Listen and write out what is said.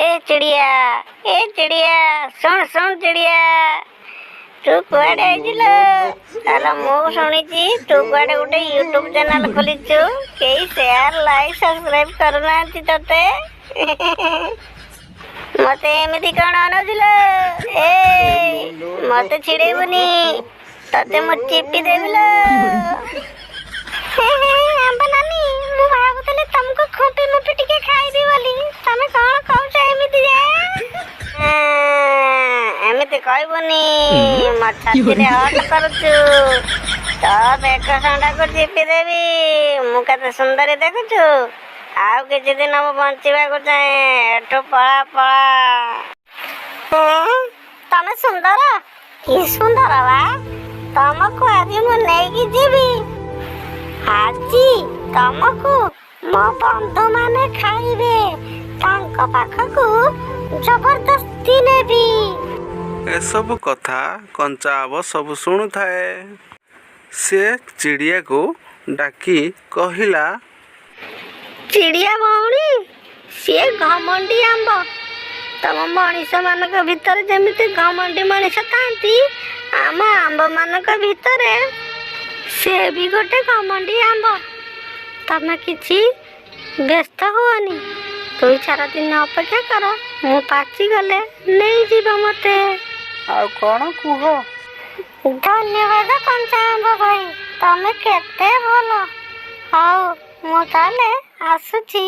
ए चिड़िया सुन सुन चिड़िया तू कुआडे आइजिलो अरे मु शुणिची तू कुआडे गोटे यूट्यूब चैनल खोलिचु केई शेयर लाइक सब्सक्राइब करूनांती तते मते एमिति कोन अनुजिलो ए मते छिड़ेबुनी तते मु चिपी देबिलो आंबा नानी मु भाबुतले तुमको खोपी मुपी टिके खाइबी बोली तमे कोन कहउछ एमिति जे एमिति कहबुनी म छातीरे हट करूछु तो बेक संडा को चिपी देबी मु कते सुंदर देखुछु आउ किछि दिन हम बंचिबा को चाहे एठो पळा पळा तमे सुंदर की सुंदर बा तमको आज मु नेकी जीबी आजी तमको मो बंधु माने खाइबे तांको पाखकू जबरदस्ती नेबी ए सब कथा कंचाब सब शुणु थाए से चिड़िया को डाकी कहिला चिड़िया भौणी सी घमंडी आंब तम मनीष मानक भितर जमिति घमंडी मनीष थांती आम आंब मानक भितर से भी गोटे घमंडी आंब तमे किछि व्यस्त हुअनी 2-4 दिन अपेक्षा कर मु पाची गले नहीं जीव मते आ कौन कुह धन्यवाद कंचा आंब भाई तमे केते भलो हाउ मु ताले आसुची।